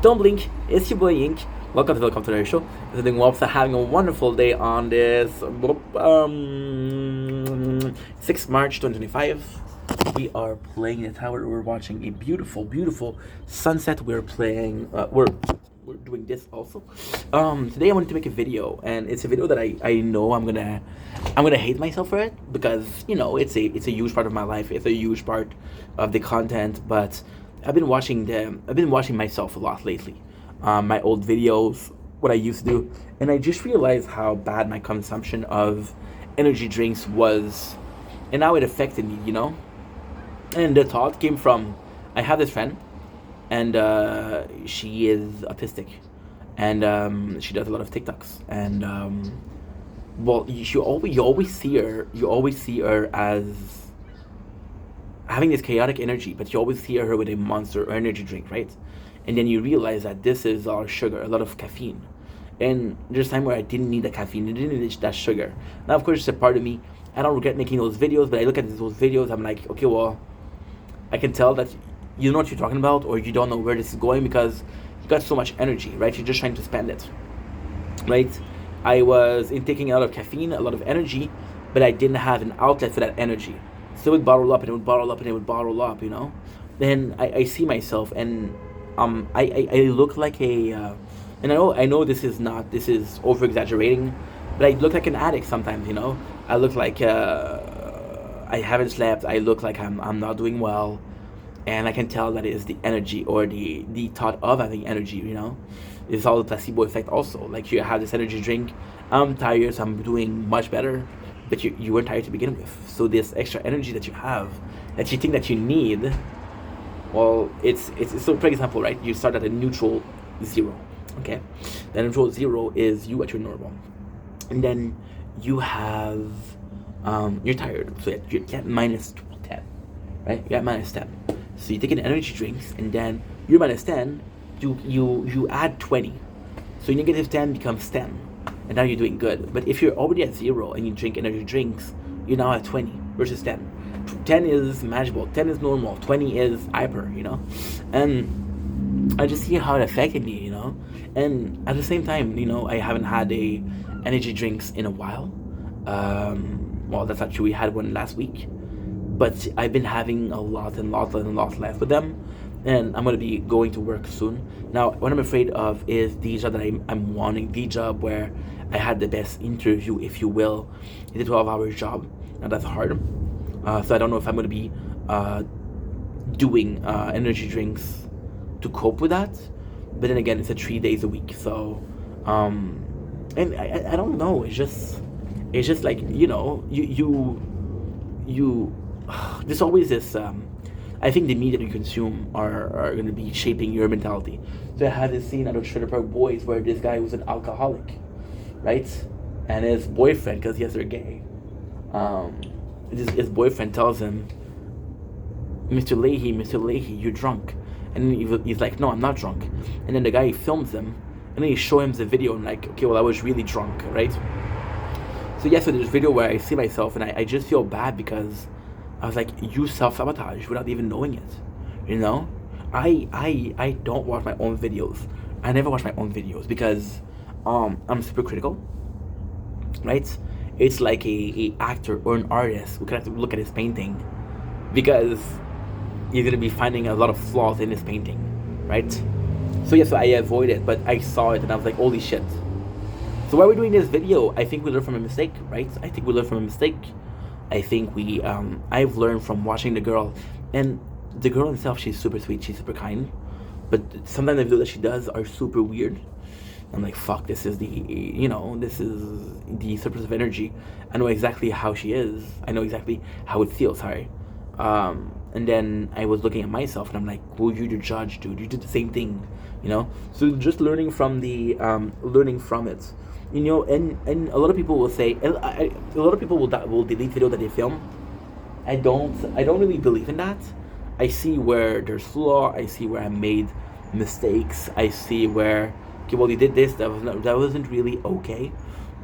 Don't blink, it's your boy Ink. Welcome to the show. This is doing well, so having a wonderful day on this 6th March 2025. We are playing the tower. We're watching a beautiful sunset. We're doing this also. Today I wanted to make a video, and it's a video that I know I'm gonna hate myself for it, because it's a huge part of my life. It's a huge part of the content, but I've been watching myself a lot lately. My old videos, what I used to do, and I just realized how bad my consumption of energy drinks was, and how it affected me. And the thought came from, I have this friend, and she is autistic, and she does a lot of TikToks, and you always see her as having this chaotic energy, but you always see her with a monster energy drink, right? And then you realize that this is all sugar, a lot of caffeine. And there's a time where I didn't need the caffeine, I didn't need that sugar. Now, of course, it's a part of me. I don't regret making those videos, but I look at those videos, I'm like, okay, well, I can tell that you know what you're talking about, or you don't know where this is going, because you got so much energy, right? You're just trying to spend it, right? I was taking a lot of caffeine, a lot of energy, but I didn't have an outlet for that energy. So it would bottle up, and it would bottle up, and it would bottle up, Then I see myself, and I look like a, and I know this is over exaggerating, but I look like an addict sometimes, I look like I haven't slept. I look like I'm not doing well, and I can tell that it is the energy, or the thought of having energy. It's all the placebo effect also. Like, you have this energy drink, I'm tired, so I'm doing much better, but you weren't tired to begin with. So this extra energy that you have, that you think that you need, well, it's so, for example, right? You start at a neutral 0, okay? The neutral 0 is you at your normal, and then you have you're tired, so you're at minus 10, right? You're at minus 10. So you take an energy drinks, and then you're minus 10. You add 20, so your negative 10 becomes 10, and now you're doing good. But if you're already at 0 and you drink energy drinks, you're now at 20 versus 10. 10 is manageable, 10 is normal, 20 is hyper, and I just see how it affected me, and at the same time, I haven't had a energy drinks in a while. Well, that's not true, we had one last week, but I've been having a lot left with them, and I'm going to be going to work soon. Now, what I'm afraid of is the job that I'm wanting, the job where I had the best interview, if you will. It's a 12-hour job. Now, that's hard. So I don't know if I'm going to be doing energy drinks to cope with that. But then again, it's a 3 days a week. So, and I don't know. It's just like, there's always this, I think the media that you consume are going to be shaping your mentality. So I had this scene out of Trailer Park Boys where this guy was an alcoholic, right? And his boyfriend, because yes, they're gay, his boyfriend tells him, Mr. Leahy, you're drunk. And he's like, no, I'm not drunk. And then the guy films him, and then he shows him the video, and like, okay, well, I was really drunk, right? So yeah, so there's a video where I see myself, and I just feel bad, because I was like, you self-sabotage without even knowing it, I don't watch my own videos. I never watch my own videos, because I'm super critical, right? It's like a actor or an artist who can have to look at his painting, because you're going to be finding a lot of flaws in his painting, right? So yeah, so I avoid it, but I saw it, and I was like, holy shit. So why we're doing this video, I think we learn from a mistake, right? I think we I've learned from watching the girl, and the girl herself, she's super sweet, she's super kind, but sometimes the videos that she does are super weird. I'm like, fuck, this is the surplus of energy. I know exactly how she is. I know exactly how it feels, sorry. And then I was looking at myself, and I'm like, well, you're the judge, dude. You did the same thing, So just learning from it. And a lot of people will say, a lot of people will delete video that they film. I don't really believe in that. I see where there's flaw. I see where I made mistakes. I see where, okay, well, you did this, that wasn't really okay.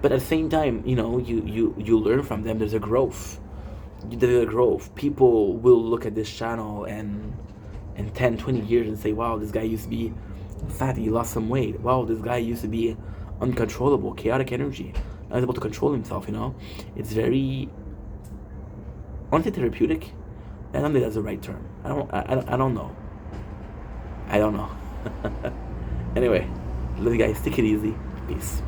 But at the same time, you learn from them. There's a growth. People will look at this channel and in 10, 20 years and say, wow, this guy used to be fat, he lost some weight. Wow, this guy used to be uncontrollable, chaotic energy, not able to control himself, you know? It's very, I want to say therapeutic. I don't think that's the right term. I don't know. I don't know. Anyway, love you guys. Take it easy. Peace.